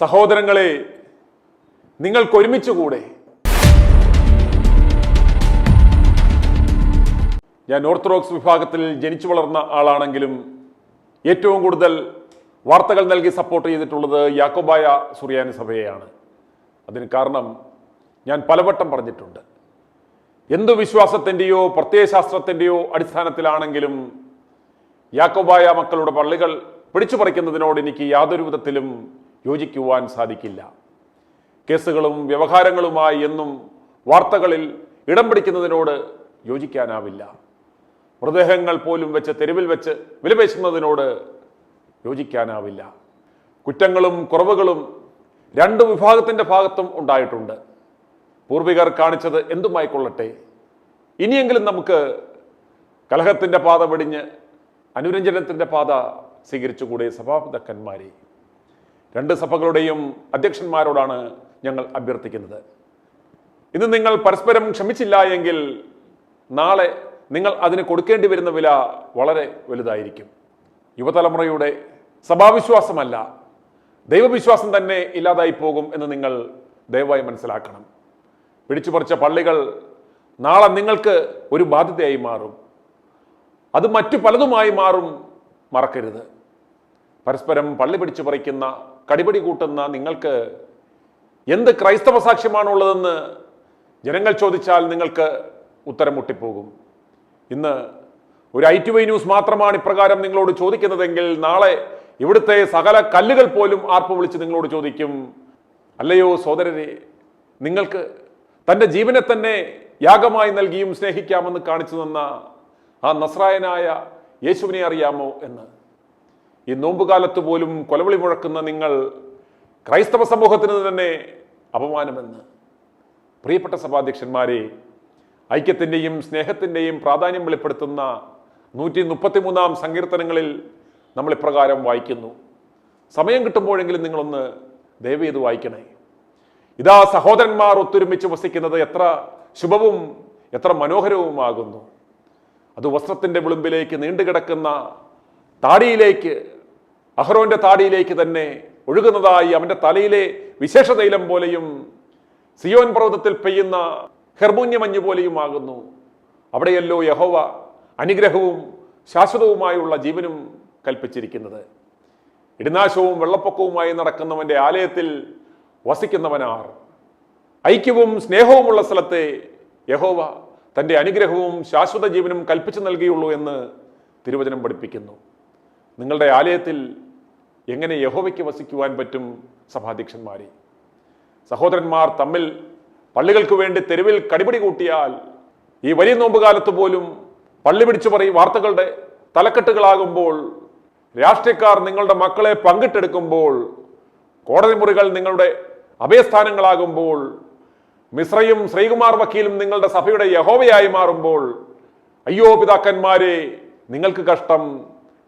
സഹോദരങ്ങളെ, നിങ്ങൾക്കൊരുമിച്ചുകൂടെ. ഞാൻ ഓർത്തഡോക്സ് വിഭാഗത്തിൽ ജനിച്ചു വളർന്ന ആളാണെങ്കിലും ഏറ്റവും കൂടുതൽ വാർത്തകൾ നൽകി സപ്പോർട്ട് ചെയ്തിട്ടുള്ളത് യാക്കോബായ സുറിയാനി സഭയെയാണ്. അതിന് കാരണം ഞാൻ പലവട്ടം പറഞ്ഞിട്ടുണ്ട്. എന്തു വിശ്വാസത്തിൻ്റെയോ പ്രത്യയശാസ്ത്രത്തിൻ്റെയോ അടിസ്ഥാനത്തിലാണെങ്കിലും യാക്കോബായ മക്കളുടെ പള്ളികൾ പിടിച്ചു പറിക്കുന്നതിനോട് എനിക്ക് യാതൊരു വിധത്തിലും യോജിക്കുവാൻ സാധിക്കില്ല. കേസുകളും വ്യവഹാരങ്ങളുമായി എന്നും വാർത്തകളിൽ ഇടം പിടിക്കുന്നതിനോട് യോജിക്കാനാവില്ല. മൃതദേഹങ്ങൾ പോലും വെച്ച് തെരുവിൽ വെച്ച് വിലപേശുന്നതിനോട് യോജിക്കാനാവില്ല. കുറ്റങ്ങളും കുറവുകളും രണ്ട് വിഭാഗത്തിൻ്റെ ഭാഗത്തും ഉണ്ടായിട്ടുണ്ട്. പൂർവികർ കാണിച്ചത് എന്തുമായിക്കൊള്ളട്ടെ, ഇനിയെങ്കിലും നമുക്ക് കലഹത്തിൻ്റെ പാത വെടിഞ്ഞ് അനുരഞ്ജനത്തിൻ്റെ പാത സ്വീകരിച്ചുകൂടെ സഭാപിതാക്കന്മാരെ? രണ്ട് സഭകളുടെയും അധ്യക്ഷന്മാരോടാണ് ഞങ്ങൾ അഭ്യർത്ഥിക്കുന്നത്. ഇന്ന് നിങ്ങൾ പരസ്പരം ക്ഷമിച്ചില്ല എങ്കിൽ നാളെ നിങ്ങൾ അതിന് കൊടുക്കേണ്ടി വരുന്ന വില വളരെ വലുതായിരിക്കും. യുവതലമുറയുടെ സഭാവിശ്വാസമല്ല, ദൈവവിശ്വാസം തന്നെ ഇല്ലാതായി പോകും എന്ന് നിങ്ങൾ ദയവായി മനസ്സിലാക്കണം. പിടിച്ചുപറിച്ച പള്ളികൾ നാളെ നിങ്ങൾക്ക് ഒരു ബാധ്യതയായി മാറും. അത് മറ്റു പലതുമായി മാറും, മറക്കരുത്. പരസ്പരം പള്ളി പിടിച്ചു പറിക്കുന്ന, കടിപിടി കൂട്ടുന്ന നിങ്ങൾക്ക് എന്ത് ക്രൈസ്തവ സാക്ഷ്യമാണുള്ളതെന്ന് ജനങ്ങൾ ചോദിച്ചാൽ നിങ്ങൾക്ക് ഉത്തരം മുട്ടിപ്പോകും. ഇന്ന് ഒരു ITV ന്യൂസ് മാത്രമാണ് ഇപ്രകാരം നിങ്ങളോട് ചോദിക്കുന്നതെങ്കിൽ നാളെ ഇവിടുത്തെ സകല കല്ലുകൾ പോലും ആർപ്പ് വിളിച്ച് നിങ്ങളോട് ചോദിക്കും, അല്ലയോ സോദരരെ, നിങ്ങൾക്ക് തൻ്റെ ജീവനെ തന്നെ യാഗമായി നൽകിയും സ്നേഹിക്കാമെന്ന് കാണിച്ചു തന്ന ആ നസ്രായനായ യേശുവിനെ അറിയാമോ എന്ന്. ഈ നോമ്പുകാലത്ത് പോലും കൊലവിളി മുഴക്കുന്ന നിങ്ങൾ ക്രൈസ്തവ സമൂഹത്തിന് തന്നെ അപമാനമെന്ന്. പ്രിയപ്പെട്ട സഭാധ്യക്ഷന്മാരെ, ഐക്യത്തിൻ്റെയും സ്നേഹത്തിൻ്റെയും പ്രാധാന്യം വെളിപ്പെടുത്തുന്ന 133 സങ്കീർത്തനങ്ങളിൽ നമ്മൾ ഇപ്രകാരം വായിക്കുന്നു. സമയം കിട്ടുമ്പോഴെങ്കിലും നിങ്ങളൊന്ന് ദയവ് ചെയ്ത് വായിക്കണേ. ഇതാ സഹോദരന്മാർ ഒത്തൊരുമിച്ച് വസിക്കുന്നത് എത്ര ശുഭവും എത്ര മനോഹരവുമാകുന്നു. അത് വസ്ത്രത്തിൻ്റെ വിളുമ്പിലേക്ക് നീണ്ടുകിടക്കുന്ന താടിയിലേക്ക്, അഹ്റോന്റെ താടിയിലേക്ക് തന്നെ ഒഴുകുന്നതായി അവൻ്റെ തലയിലെ വിശേഷതൈലം പോലെയും സിയോൻ പർവ്വതത്തിൽ പെയ്യുന്ന ഹെർമൂന്യമഞ്ഞു പോലെയുമാകുന്നു. അവിടെയല്ലോ യഹോവ അനുഗ്രഹവും ശാശ്വതവുമായുള്ള ജീവനും കൽപ്പിച്ചിരിക്കുന്നത്. ഇടിനാശവും വെള്ളപ്പൊക്കവുമായി നടക്കുന്നവന്റെ ആലയത്തിൽ വസിക്കുന്നവനാർ. ഐക്യവും സ്നേഹവുമുള്ള സ്ഥലത്തെ യഹോവ തൻ്റെ അനുഗ്രഹവും ശാശ്വത ജീവനും കൽപ്പിച്ചു നൽകിയുള്ളൂ എന്ന് തിരുവചനം പഠിപ്പിക്കുന്നു. നിങ്ങളുടെ ആലയത്തിൽ എങ്ങനെ യഹോവയ്ക്ക് വസിക്കുവാൻ പറ്റും സഭാധ്യക്ഷന്മാരെ? സഹോദരന്മാർ തമ്മിൽ പള്ളികൾക്ക് വേണ്ടി തെരുവിൽ കടിപിടി കൂട്ടിയാൽ ഈ വലിയ നോമ്പുകാലത്ത് പോലും പള്ളി പിടിച്ചു പറയും വാർത്തകളുടെ തലക്കെട്ടുകളാകുമ്പോൾ, രാഷ്ട്രീയക്കാർ നിങ്ങളുടെ മക്കളെ പങ്കിട്ടെടുക്കുമ്പോൾ, കോടതി മുറികൾ നിങ്ങളുടെ അഭയസ്ഥാനങ്ങളാകുമ്പോൾ, മിശ്രയും ശ്രീകുമാർ വക്കീലും നിങ്ങളുടെ സഭയുടെ യഹോവയായി മാറുമ്പോൾ, അയ്യോ പിതാക്കന്മാരെ, നിങ്ങൾക്ക് കഷ്ടം.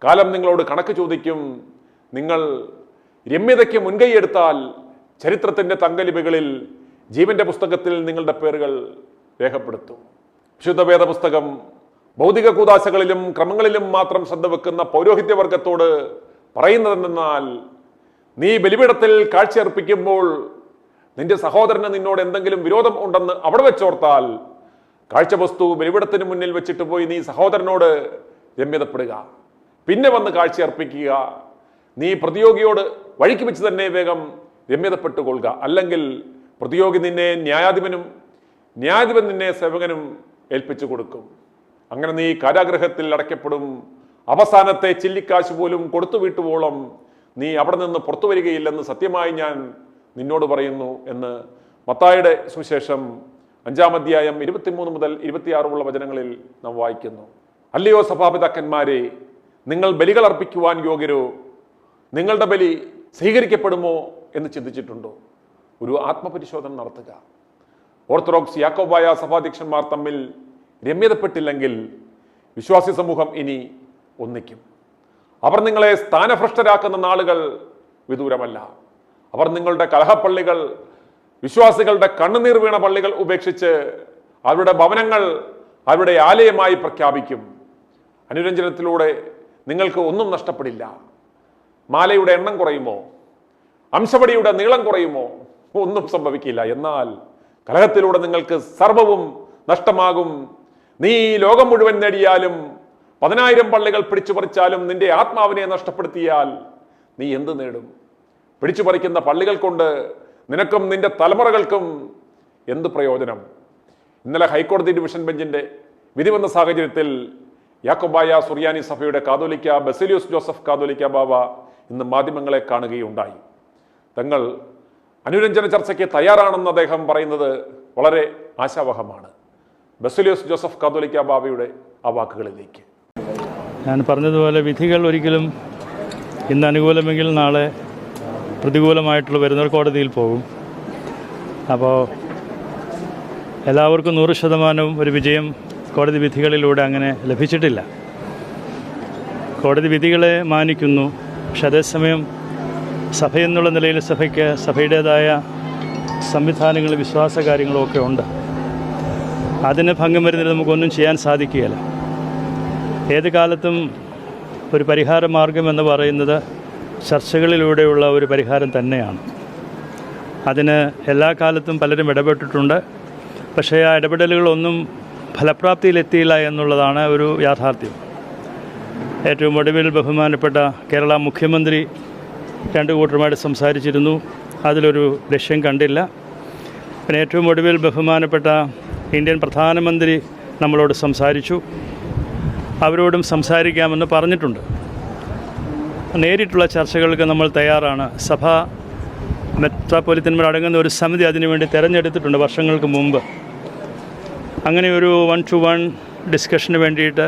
കാലം നിങ്ങളോട് കണക്ക് ചോദിക്കും. നിങ്ങൾ രമ്യതയ്ക്ക് മുൻകൈയെടുത്താൽ ചരിത്രത്തിൻ്റെ തങ്കലിപികളിൽ ജീവന്റെ പുസ്തകത്തിൽ നിങ്ങളുടെ പേരുകൾ രേഖപ്പെടുത്തും. വിശുദ്ധവേദ പുസ്തകം ഭൗതിക കൂദാശകളിലും ക്രമങ്ങളിലും മാത്രം ശ്രദ്ധ വെക്കുന്ന പൗരോഹിത്യവർഗത്തോട് പറയുന്നതെന്നാൽ, നീ ബലിപീഠത്തിൽ കാഴ്ചയർപ്പിക്കുമ്പോൾ നിന്റെ സഹോദരന് നിന്നോട് എന്തെങ്കിലും വിരോധം ഉണ്ടെന്ന് അവിടെ വെച്ചോർത്താൽ, കാഴ്ചവസ്തു ബലിപീഠത്തിന് മുന്നിൽ വെച്ചിട്ട് പോയി നീ സഹോദരനോട് രമ്യതപ്പെടുക, പിന്നെ വന്ന് കാഴ്ചയർപ്പിക്കുക. നീ പ്രതിയോഗിയോട് വഴിക്ക് വെച്ച് തന്നെ വേഗം രമ്യതപ്പെട്ടുകൊള്ളുക. അല്ലെങ്കിൽ പ്രതിയോഗി നിന്നെ ന്യായാധിപനും ന്യായാധിപൻ നിന്നെ സേവകനും ഏൽപ്പിച്ചു കൊടുക്കും. അങ്ങനെ നീ കാരാഗൃഹത്തിൽ അടയ്ക്കപ്പെടും. അവസാനത്തെ ചില്ലിക്കാശ് പോലും കൊടുത്തു വീട്ടുവോളം നീ അവിടെ നിന്ന് പുറത്തു വരികയില്ലെന്ന് സത്യമായി ഞാൻ നിന്നോട് പറയുന്നു എന്ന് മത്തായിയുടെ സുവിശേഷം 5-ാം അധ്യായം 23 മുതൽ 26 വചനങ്ങളിൽ നാം വായിക്കുന്നു. അല്ലയോ സഭാപിതാക്കന്മാരെ, നിങ്ങൾ ബലികൾ അർപ്പിക്കുവാൻ യോഗ്യരോ? നിങ്ങളുടെ ബലി സ്വീകരിക്കപ്പെടുമോ എന്ന് ചിന്തിച്ചിട്ടുണ്ടോ? ഒരു ആത്മപരിശോധന നടത്തുക. ഓർത്തഡോക്സ് യാക്കോബായ സഭാധ്യക്ഷന്മാർ തമ്മിൽ രമ്യതപ്പെട്ടില്ലെങ്കിൽ വിശ്വാസി സമൂഹം ഇനി ഒന്നിക്കും. അവർ നിങ്ങളെ സ്ഥാനഭ്രഷ്ടരാക്കുന്ന നാളുകൾ വിദൂരമല്ല. അവർ നിങ്ങളുടെ കലഹപ്പള്ളികൾ, വിശ്വാസികളുടെ കണ്ണുനീർ വീണ പള്ളികൾ ഉപേക്ഷിച്ച് അവരുടെ ഭവനങ്ങൾ അവരുടെ ആലയമായി പ്രഖ്യാപിക്കും. അനുരഞ്ജനത്തിലൂടെ നിങ്ങൾക്ക് ഒന്നും നഷ്ടപ്പെടില്ല. മാലയുടെ എണ്ണം കുറയുമോ? അംശപടിയുടെ നീളം കുറയുമോ? ഒന്നും സംഭവിക്കില്ല. എന്നാൽ കലഹത്തിലൂടെ നിങ്ങൾക്ക് സർവവും നഷ്ടമാകും. നീ ലോകം മുഴുവൻ നേടിയാലും 10,000 പള്ളികൾ പിടിച്ചു പറിച്ചാലും നിന്റെ ആത്മാവിനെ നഷ്ടപ്പെടുത്തിയാൽ നീ എന്ത് നേടും? പിടിച്ചു പറിക്കുന്ന പള്ളികൾ കൊണ്ട് നിനക്കും നിന്റെ തലമുറകൾക്കും എന്ത് പ്രയോജനം? ഇന്നലെ ഹൈക്കോടതി ഡിവിഷൻ ബെഞ്ചിന്റെ വിധി വന്ന സാഹചര്യത്തിൽ യാക്കോബായ സുറിയാനി സഭയുടെ കാതോലിക്ക ബസേലിയോസ് ജോസഫ് കാതോലിക്ക ബാവ ഇന്ന് മാധ്യമങ്ങളെ കാണുകയുണ്ടായി. തങ്ങൾ അനുരഞ്ജന ചർച്ചയ്ക്ക് തയ്യാറാണെന്ന് അദ്ദേഹം പറയുന്നത് വളരെ ആശാവഹമാണ്. ബസേലിയോസ് ജോസഫ് കാതോലിക്ക ബാവയുടെ ആ വാക്കുകളിലേക്ക്. ഞാൻ പറഞ്ഞതുപോലെ വിധികൾ ഒരിക്കലും ഇന്ന് അനുകൂലമെങ്കിൽ നാളെ പ്രതികൂലമായിട്ടുള്ള വരുന്നവർ കോടതിയിൽ പോകും. അപ്പോൾ എല്ലാവർക്കും 100% ഒരു വിജയം കോടതി വിധികളിലൂടെ അങ്ങനെ ലഭിച്ചിട്ടില്ല. കോടതി വിധികളെ മാനിക്കുന്നു. പക്ഷെ അതേസമയം സഭയെന്നുള്ള നിലയിൽ സഭയ്ക്ക് സഭയുടേതായ സംവിധാനങ്ങളും വിശ്വാസ കാര്യങ്ങളും ഒക്കെ ഉണ്ട്. അതിന് ഭംഗം വരുന്നതിന് നമുക്കൊന്നും ചെയ്യാൻ സാധിക്കുകയില്ല. ഏത് കാലത്തും ഒരു പരിഹാര മാർഗം എന്ന് പറയുന്നത് ചർച്ചകളിലൂടെയുള്ള ഒരു പരിഹാരം തന്നെയാണ്. അതിന് എല്ലാ കാലത്തും പലരും ഇടപെട്ടിട്ടുണ്ട്. പക്ഷേ ആ ഇടപെടലുകളൊന്നും ഫലപ്രാപ്തിയിലെത്തിയില്ല എന്നുള്ളതാണ് ഒരു യാഥാർത്ഥ്യം. ഏറ്റവും ഒടുവിൽ ബഹുമാനപ്പെട്ട കേരള മുഖ്യമന്ത്രി 2 കൂട്ടരുമായിട്ട് സംസാരിച്ചിരുന്നു. അതിലൊരു ലക്ഷ്യം കണ്ടില്ല. പിന്നെ ഏറ്റവും ഒടുവിൽ ബഹുമാനപ്പെട്ട ഇന്ത്യൻ പ്രധാനമന്ത്രി നമ്മളോട് സംസാരിച്ചു. അവരോടും സംസാരിക്കാമെന്ന് പറഞ്ഞിട്ടുണ്ട്. നേരിട്ടുള്ള ചർച്ചകൾക്ക് നമ്മൾ തയ്യാറാണ്. സഭ മെത്രാപ്പൊലീത്തന്മാർ അടങ്ങുന്ന ഒരു സമിതി അതിനുവേണ്ടി തിരഞ്ഞെടുത്തിട്ടുണ്ട് വർഷങ്ങൾക്ക് മുമ്പ്. അങ്ങനെ ഒരു 1-to-1 ഡിസ്കഷന് വേണ്ടിയിട്ട്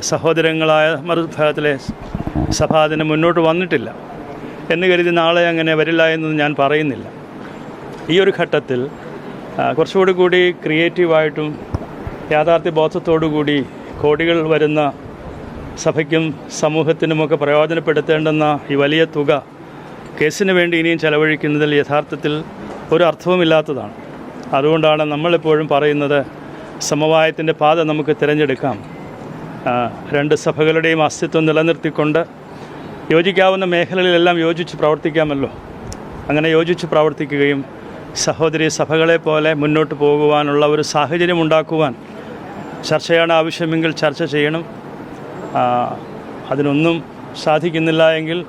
സഹോദരങ്ങളായ മറുഭാഗത്തിലെ സഭ അതിന് മുന്നോട്ട് വന്നിട്ടില്ല എന്ന് കരുതി നാളെ അങ്ങനെ വരില്ല എന്നൊന്നും ഞാൻ പറയുന്നില്ല. ഈ ഒരു ഘട്ടത്തിൽ കുറച്ചുകൂടി ക്രിയേറ്റീവായിട്ടും യാഥാർത്ഥ്യ ബോധത്തോടു കൂടി കോടികൾ വരുന്ന സഭയ്ക്കും സമൂഹത്തിനുമൊക്കെ പ്രയോജനപ്പെടുത്തേണ്ടുന്ന ഈ വലിയ തുക കേസിന് വേണ്ടി ഇനിയും ചെലവഴിക്കുന്നതിൽ യഥാർത്ഥത്തിൽ ഒരു അർത്ഥവുമില്ലാത്തതാണ്. അതുകൊണ്ടാണ് നമ്മളെപ്പോഴും പറയുന്നത് സമവായത്തിൻ്റെ പാത നമുക്ക് തിരഞ്ഞെടുക്കാം. 2 സഭകളുടെയും അസ്തിത്വം നിലനിർത്തിക്കൊണ്ട് യോജിക്കാവുന്ന മേഖലകളിലെല്ലാം യോജിച്ച് പ്രവർത്തിക്കാമല്ലോ. അങ്ങനെ യോജിച്ച് പ്രവർത്തിക്കുകയും സഹോദരി സഭകളെ പോലെ മുന്നോട്ട് പോകുവാനുള്ള ഒരു സാഹചര്യം ഉണ്ടാക്കുവാൻ ചർച്ചയാണ് ആവശ്യമെങ്കിൽ ചർച്ച ചെയ്യണം. അതിനൊന്നും സാധിക്കുന്നില്ല എങ്കിൽ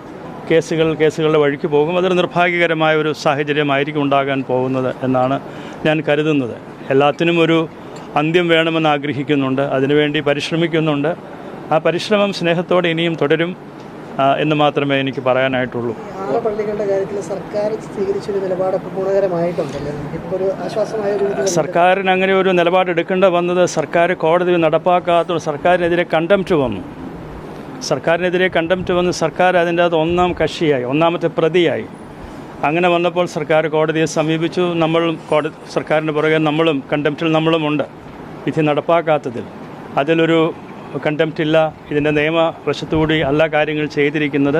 കേസുകളുടെ വഴിക്ക് പോകും. അതൊരു നിർഭാഗ്യകരമായ ഒരു സാഹചര്യമായിരിക്കും ഉണ്ടാകാൻ പോകുന്നത് എന്നാണ് ഞാൻ കരുതുന്നത്. എല്ലാത്തിനും ഒരു അന്ത്യം വേണമെന്ന് ആഗ്രഹിക്കുന്നുണ്ട്. അതിനുവേണ്ടി പരിശ്രമിക്കുന്നുണ്ട്. ആ പരിശ്രമം സ്നേഹത്തോടെ ഇനിയും തുടരും എന്ന് മാത്രമേ എനിക്ക് പറയാനായിട്ടുള്ളൂ. പള്ളികളുടെ കാര്യത്തിൽ സർക്കാർ സ്വീകരിച്ചൊരു നിലപാട് ഗുണകരമായിട്ടുണ്ടല്ലോ. ഇപ്പോൾ ഒരു ആശ്വാസമായ സർക്കാരിന് അങ്ങനെ ഒരു നിലപാടെടുക്കേണ്ട വന്നത് സർക്കാർ കോടതി നടപ്പാക്കാത്ത സർക്കാരിനെതിരെ കണ്ടംപ്റ്റ് വന്നു. സർക്കാർ അതിൻ്റെ അത് ഒന്നാം കക്ഷിയായി, ഒന്നാമത്തെ പ്രതിയായി. അങ്ങനെ വന്നപ്പോൾ സർക്കാർ കോടതിയെ സമീപിച്ചു. സർക്കാരിന് പുറകെ നമ്മളും കണ്ടംപ്റ്റിൽ നമ്മളുമുണ്ട്. വിധി നടപ്പാക്കാത്തതിൽ അതിലൊരു കണ്ടംപ്റ്റ് ഇല്ല. ഇതിൻ്റെ നിയമവശത്തുകൂടി അല്ല കാര്യങ്ങൾ ചെയ്തിരിക്കുന്നത്.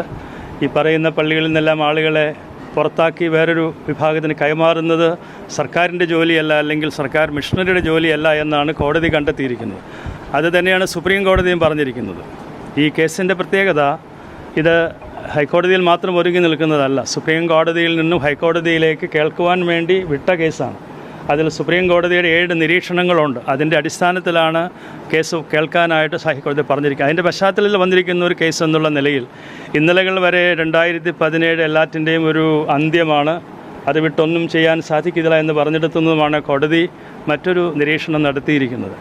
ഈ പറയുന്ന പള്ളികളിൽ നിന്നെല്ലാം ആളുകളെ പുറത്താക്കി വേറൊരു വിഭാഗത്തിന് കൈമാറുന്നത് സർക്കാരിൻ്റെ ജോലിയല്ല, അല്ലെങ്കിൽ സർക്കാർ മിഷണറിയുടെ ജോലിയല്ല എന്നാണ് കോടതി കണ്ടെത്തിയിരിക്കുന്നത്. അത് തന്നെയാണ് സുപ്രീം കോടതിയും പറഞ്ഞിരിക്കുന്നത്. ഈ കേസിൻ്റെ പ്രത്യേകത ഇത് ഹൈക്കോടതിയിൽ മാത്രം ഒരുങ്ങി നിൽക്കുന്നതല്ല. സുപ്രീം കോടതിയിൽ നിന്നും ഹൈക്കോടതിയിലേക്ക് കേൾക്കുവാൻ വേണ്ടി വിട്ട കേസാണ്. അതിൽ സുപ്രീം കോടതിയുടെ 7 നിരീക്ഷണങ്ങളുണ്ട്. അതിൻ്റെ അടിസ്ഥാനത്തിലാണ് കേസ് കേൾക്കാനായിട്ട് ഹൈക്കോടതി പറഞ്ഞിരിക്കുന്നത്. അതിൻ്റെ പശ്ചാത്തലത്തിൽ വന്നിരിക്കുന്ന ഒരു കേസ് എന്നുള്ള നിലയിൽ ഇന്നലകൾ വരെ 2017 എല്ലാറ്റിൻ്റെയും ഒരു അന്ത്യമാണ്. അത് വിട്ടൊന്നും ചെയ്യാൻ സാധിക്കില്ല എന്ന് പറഞ്ഞെടുത്തുന്നതുമാണ് കോടതി മറ്റൊരു നിരീക്ഷണം നടത്തിയിരിക്കുന്നത്.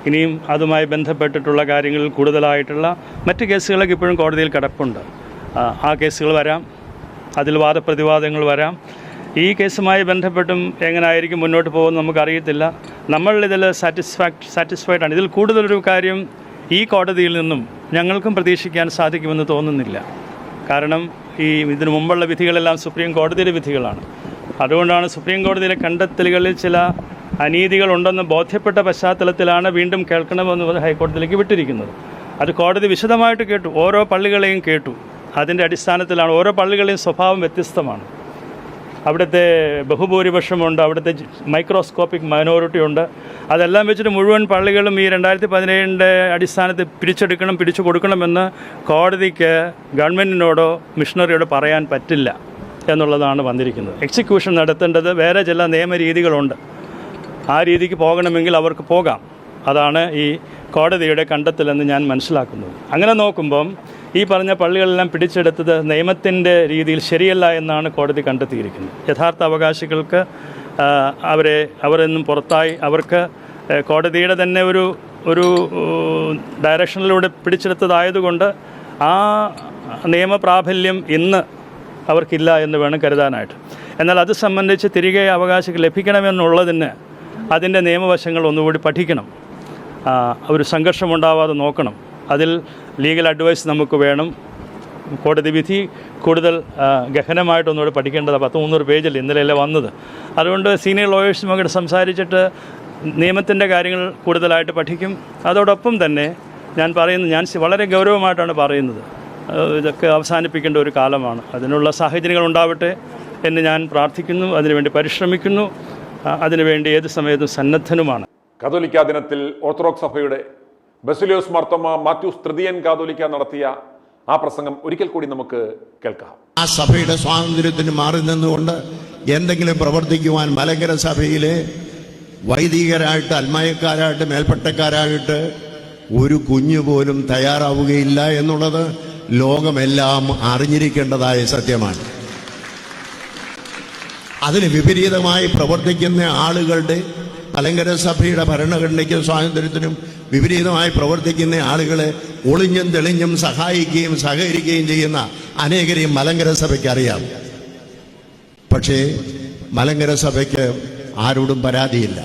ഇനിയും അതുമായി ബന്ധപ്പെട്ടിട്ടുള്ള കാര്യങ്ങളിൽ കൂടുതലായിട്ടുള്ള മറ്റ് കേസുകളൊക്കെ ഇപ്പോഴും കോടതിയിൽ കിടപ്പുണ്ട്. ആ കേസുകൾ വരാം, അതിൽ വാദപ്രതിവാദങ്ങൾ വരാം. ഈ കേസുമായി ബന്ധപ്പെട്ടും എങ്ങനെയായിരിക്കും മുന്നോട്ട് പോകുന്നത് നമുക്കറിയത്തില്ല. നമ്മളിതിൽ സാറ്റിസ്ഫൈഡ് ആണ്. ഇതിൽ കൂടുതലൊരു കാര്യം ഈ കോടതിയിൽ നിന്നും ഞങ്ങൾക്കും പ്രതീക്ഷിക്കാൻ സാധിക്കുമെന്ന് തോന്നുന്നില്ല. കാരണം ഇതിനു മുമ്പുള്ള വിധികളെല്ലാം സുപ്രീം കോടതിയുടെ വിധികളാണ്. അതുകൊണ്ടാണ് സുപ്രീം കോടതിയിലെ കണ്ടെത്തലുകളിൽ ചില അനീതികളുണ്ടെന്ന് ബോധ്യപ്പെട്ട പശ്ചാത്തലത്തിലാണ് വീണ്ടും കേൾക്കണമെന്ന് ഹൈക്കോടതിയിലേക്ക് വിട്ടിരിക്കുന്നത്. അത് കോടതി വിശദമായിട്ട് കേട്ടു, ഓരോ പള്ളികളെയും കേട്ടു. അതിൻ്റെ അടിസ്ഥാനത്തിലാണ്. ഓരോ പള്ളികളെയും സ്വഭാവം വ്യത്യസ്തമാണ്. അവിടുത്തെ ബഹുഭൂരിപക്ഷമുണ്ട്, അവിടുത്തെ മൈക്രോസ്കോപ്പിക് മൈനോറിറ്റി ഉണ്ട്. അതെല്ലാം വെച്ചിട്ട് മുഴുവൻ പള്ളികളും ഈ 2017 അടിസ്ഥാനത്തിൽ പിടിച്ചു കൊടുക്കണമെന്ന് കോടതിക്ക് ഗവൺമെൻറ്റിനോടോ മിഷണറിയോടോ പറയാൻ പറ്റില്ല എന്നുള്ളതാണ് വന്നിരിക്കുന്നത്. എക്സിക്യൂഷൻ നടത്തേണ്ടത് വേറെ ചില നിയമരീതികളുണ്ട്. ആ രീതിക്ക് പോകണമെങ്കിൽ അവർക്ക് പോകാം. അതാണ് ഈ കോടതിയുടെ കണ്ടെത്തലെന്ന് ഞാൻ മനസ്സിലാക്കുന്നത്. അങ്ങനെ നോക്കുമ്പം ഈ പറഞ്ഞ പള്ളികളെല്ലാം പിടിച്ചെടുത്തത് നിയമത്തിൻ്റെ രീതിയിൽ ശരിയല്ല എന്നാണ് കോടതി കണ്ടെത്തിയിരിക്കുന്നത്. യഥാർത്ഥ അവകാശികൾക്ക് അവരിൽ നിന്നും പുറത്തായി അവർക്ക് കോടതിയുടെ തന്നെ ഒരു ഡയറക്ഷനിലൂടെ പിടിച്ചെടുത്തതായതുകൊണ്ട് ആ നിയമപ്രാബല്യം ഇന്ന് അവർക്കില്ല എന്ന് വേണം കരുതാനായിട്ട്. എന്നാൽ അത് സംബന്ധിച്ച് തിരികെ അവകാശികൾ ലഭിക്കണമെന്നുള്ളതിന് അതിൻ്റെ നിയമവശങ്ങൾ ഒന്നുകൂടി പഠിക്കണം. ഒരു സംഘർഷമുണ്ടാവാതെ നോക്കണം. അതിൽ ലീഗൽ അഡ്വൈസ് നമുക്ക് വേണം. കോടതി വിധി കൂടുതൽ ഗഹനമായിട്ടൊന്നുകൂടി പഠിക്കേണ്ടത്. 100-300 പേജിൽ ഇന്നലെയല്ലേ വന്നത്. അതുകൊണ്ട് സീനിയർ ലോയേഴ്സുമൊക്കെ സംസാരിച്ചിട്ട് നിയമത്തിൻ്റെ കാര്യങ്ങൾ കൂടുതലായിട്ട് പഠിക്കും. അതോടൊപ്പം തന്നെ ഞാൻ വളരെ ഗൗരവമായിട്ടാണ് പറയുന്നത്, ഇതൊക്കെ അവസാനിപ്പിക്കേണ്ട ഒരു കാലമാണ്. അതിനുള്ള സാഹചര്യങ്ങൾ ഉണ്ടാവട്ടെ എന്ന് ഞാൻ പ്രാർത്ഥിക്കുന്നു. അതിനുവേണ്ടി പരിശ്രമിക്കുന്നു. അതിനുവേണ്ടി ഏത് സമയത്തും സന്നദ്ധനുമാണ്. കാതോലിക്ക ദിനത്തിൽ ഓർത്തഡോക്സ് സഭയുടെ ബസിലിയോസ് മാർത്തോമാ മാത്യൂസ് തൃതീയൻ കാതോലിക്ക നടത്തിയ ആ പ്രസംഗം ഒരിക്കൽ കൂടി നമുക്ക് കേൾക്കാം. ആ സഭയുടെ സ്വാതന്ത്ര്യത്തിന് മാറി നിന്നുകൊണ്ട് എന്തെങ്കിലും പ്രവർത്തിക്കുവാൻ മലങ്കര സഭയിലെ വൈദികരായിട്ട്, അൽമായക്കാരായിട്ട്, മേൽപ്പട്ടക്കാരായിട്ട് ഒരു കുഞ്ഞു പോലും തയ്യാറാവുകയില്ല എന്നുള്ളത് ലോകമെല്ലാം അറിഞ്ഞിരിക്കേണ്ടതായ സത്യമാണ്. അതിന് വിപരീതമായി പ്രവർത്തിക്കുന്ന ആളുകളുടെ, മലങ്കര സഭയുടെ ഭരണഘടനയ്ക്കും സ്വാതന്ത്ര്യത്തിനും വിപരീതമായി പ്രവർത്തിക്കുന്ന ആളുകളെ ഒളിഞ്ഞും തെളിഞ്ഞും സഹായിക്കുകയും സഹകരിക്കുകയും ചെയ്യുന്ന അനേകരെയും മലങ്കര സഭയ്ക്ക് അറിയാം. പക്ഷേ മലങ്കര സഭയ്ക്ക് ആരോടും പരാതിയില്ല.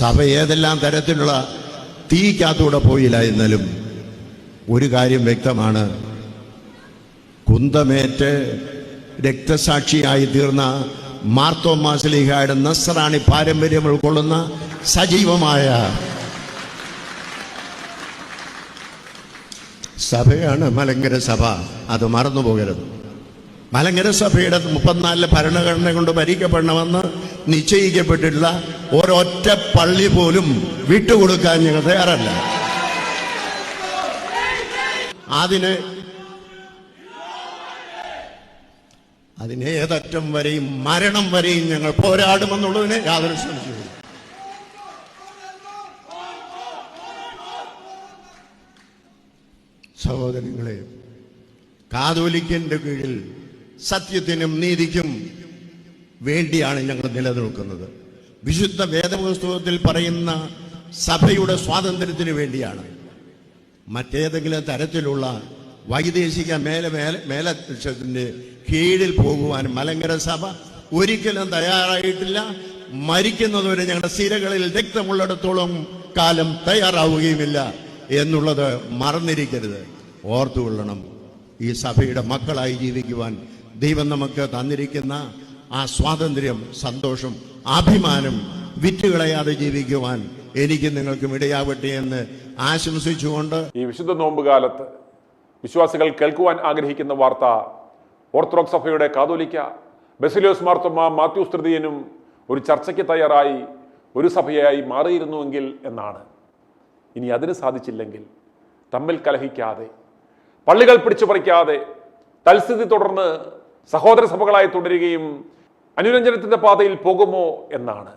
സഭ ഏതെല്ലാം തരത്തിലുള്ള തീക്കകത്തൂടെ പോയില്ല. എന്നാലും ഒരു കാര്യം വ്യക്തമാണ്, കുന്തമേറ്റ് രക്തസാക്ഷിയായി തീർന്ന മാർത്തോമാ ശ്ലീഹായുടെ നസ്രാണി പാരമ്പര്യം ഉൾക്കൊള്ളുന്ന സജീവമായ സഭയാണ് മലങ്കര സഭ. അത് മറന്നുപോകരുത്. മലങ്കര സഭയുടെ 34 ഭരണഘടന കൊണ്ട് ഭരിക്കപ്പെടണമെന്ന് നിശ്ചയിക്കപ്പെട്ടിട്ടുള്ള ഒരൊറ്റ പള്ളി പോലും വിട്ടുകൊടുക്കാൻ ഞങ്ങൾ തയ്യാറല്ല. അതിനേതറ്റം വരെയും മരണം വരെയും ഞങ്ങൾ പോരാടുമെന്നുള്ളതിനെ യാതൊരു സംശയവും. സഹോദരങ്ങളെ, കാതോലിക്കന്റെ കീഴിൽ സത്യത്തിനും നീതിക്കും വേണ്ടിയാണ് ഞങ്ങൾ നിലനിൽക്കുന്നത്. വിശുദ്ധ വേദപുസ്തകത്തിൽ പറയുന്ന സഭയുടെ സ്വാതന്ത്ര്യത്തിന് വേണ്ടിയാണ്. മറ്റേതെങ്കിലും തരത്തിലുള്ള വൈദേശിക മേലധ്യക്ഷത്തിന്റെ കീഴിൽ പോകുവാൻ മലങ്കര സഭ ഒരിക്കലും തയ്യാറായിട്ടില്ല. മരിക്കുന്നതുവരെ ഞങ്ങളുടെ സിരകളിൽ രക്തമുള്ളിടത്തോളം കാലം തയ്യാറാവുകയുമില്ല എന്നുള്ളത് മറന്നിരിക്കരുത്. ഓർത്തുകൊള്ളണം, ഈ സഭയുടെ മക്കളായി ജീവിക്കുവാൻ ദൈവം നമുക്ക് തന്നിരിക്കുന്ന ആ സ്വാതന്ത്ര്യം, സന്തോഷം, അഭിമാനം വിറ്റുകളയാതെ ജീവിക്കുവാൻ എനിക്കും നിങ്ങൾക്കും ഇടയാവട്ടെ എന്ന് ആശംസിച്ചുകൊണ്ട് ഈ വിശുദ്ധ നോമ്പുകാലത്ത് വിശ്വാസികൾ കേൾക്കുവാൻ ആഗ്രഹിക്കുന്ന വാർത്ത ഓർത്തഡോക്സ് സഭയുടെ കാതോലിക്ക ബസിലിയോസ് മാർത്തോമാ മാത്യൂസ് തൃതീയനും ഒരു ചർച്ചയ്ക്ക് തയ്യാറായി ഒരു സഭയായി മാറിയിരുന്നുവെങ്കിൽ എന്നാണ്. ഇനി അതിന് സാധിച്ചില്ലെങ്കിൽ തമ്മിൽ കലഹിക്കാതെ, പള്ളികൾ പിടിച്ചു പറിക്കാതെ, തൽസ്ഥിതി തുടർന്ന് സഹോദര സഭകളായി തുടരുകയും അനുരഞ്ജനത്തിന്റെ പാതയിൽ പോകുമോ എന്നാണ്.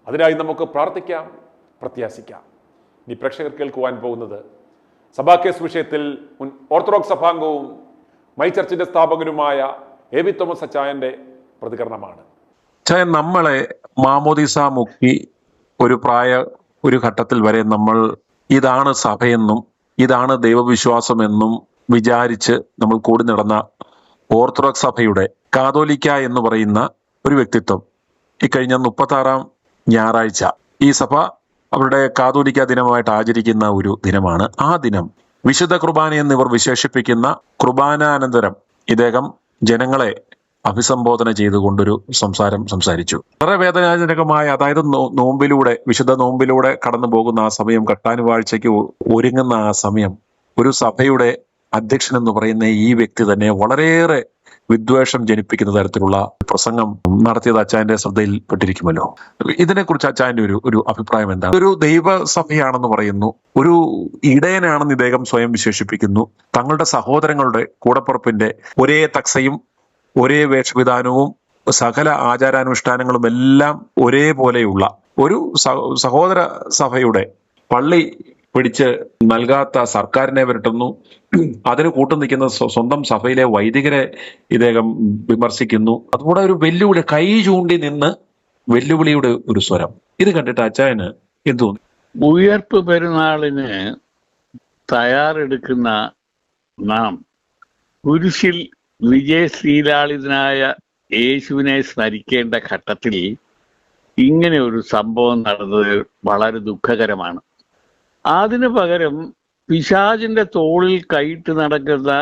അതിനായി നമുക്ക് പ്രാർത്ഥിക്കാം, പ്രത്യാശിക്കാം. ഇനി പ്രേക്ഷകർ കേൾക്കുവാൻ പോകുന്നത് സഭാ കേസ് വിഷയത്തിൽ മുൻ ഓർത്തഡോക്സ് സഭാംഗവും മൈ ചർച്ചിന്റെ സ്ഥാപകനുമായ എ വി തോമസ് അച്ചായന്റെ പ്രതികരണമാണ്. നമ്മളെ മാമോദിസ മുക്കി ഒരു ഘട്ടത്തിൽ വരെ നമ്മൾ ഇതാണ് സഭയെന്നും ഇതാണ് ദൈവവിശ്വാസമെന്നും വിചാരിച്ച് നമ്മൾ കൂടി നടന്ന ഓർത്തഡോക്സ് സഭയുടെ കാതോലിക്ക എന്ന് പറയുന്ന ഒരു വ്യക്തിത്വം ഇക്കഴിഞ്ഞ 36-ാം ഞായറാഴ്ച ഈ സഭ അവരുടെ കാതോലിക്ക ദിനമായിട്ട് ആചരിക്കുന്ന ഒരു ദിനമാണ്. ആ ദിനം വിശുദ്ധ കുർബാന എന്നിവർ വിശേഷിപ്പിക്കുന്ന കുർബാനാനന്തരം ഇദ്ദേഹം ജനങ്ങളെ അഭിസംബോധന ചെയ്തുകൊണ്ടൊരു സംസാരിച്ചു. വളരെ വേദനാജനകമായ, അതായത് നോമ്പിലൂടെ, വിശുദ്ധ നോമ്പിലൂടെ കടന്നു പോകുന്ന ആ സമയം, കട്ടാനുവാഴ്ചയ്ക്ക് ഒരുങ്ങുന്ന ആ സമയം, ഒരു സഭയുടെ അധ്യക്ഷൻ എന്ന് പറയുന്ന ഈ വ്യക്തി തന്നെ വളരെയേറെ വിദ്വേഷം ജനിപ്പിക്കുന്ന തരത്തിലുള്ള പ്രസംഗം നടത്തിയത് അച്ചായന്റെ ശ്രദ്ധയിൽപ്പെട്ടിരിക്കുമല്ലോ. ഇതിനെക്കുറിച്ച് അച്ചായന്റെ ഒരു അഭിപ്രായം എന്താണ്? ഒരു ദൈവസഭയാണെന്ന് പറയുന്നു, ഒരു ഇടയനാണെന്ന് ഇദ്ദേഹം സ്വയം വിശേഷിപ്പിക്കുന്നു, തങ്ങളുടെ സഹോദരങ്ങളുടെ കൂടപ്പുറപ്പിന്റെ ഒരേ തക്സയും ഒരേ വേഷവിധാനവും സകല ആചാരാനുഷ്ഠാനങ്ങളും എല്ലാം ഒരേപോലെയുള്ള ഒരു സഹോദര സഭയുടെ പള്ളി പിടിച്ച് നൽകാത്ത സർക്കാരിനെ വിരട്ടുന്നു. അതിന് കൂട്ടുനിൽക്കുന്ന സ്വന്തം സഭയിലെ വൈദികരെ ഇദ്ദേഹം വിമർശിക്കുന്നു. അതുകൂടെ ഒരു വെല്ലുവിളി, കൈ ചൂണ്ടി നിന്ന് വെല്ലുവിളിയുടെ ഒരു സ്വരം. ഇത് കണ്ടിട്ട് അച്ചായന് എന്ത് തോന്നി? ഉയർപ്പ് പെരുന്നാളിന് തയ്യാറെടുക്കുന്ന നാം കുരിശിൽ വിജയശ്രീലാളിതനായ യേശുവിനെ സ്മരിക്കേണ്ട ഘട്ടത്തിൽ ഇങ്ങനെ ഒരു സംഭവം നടന്നത് വളരെ ദുഃഖകരമാണ്. അതിനു പകരം പിശാചിന്റെ തോളിൽ കൈയിട്ട് നടക്കുന്ന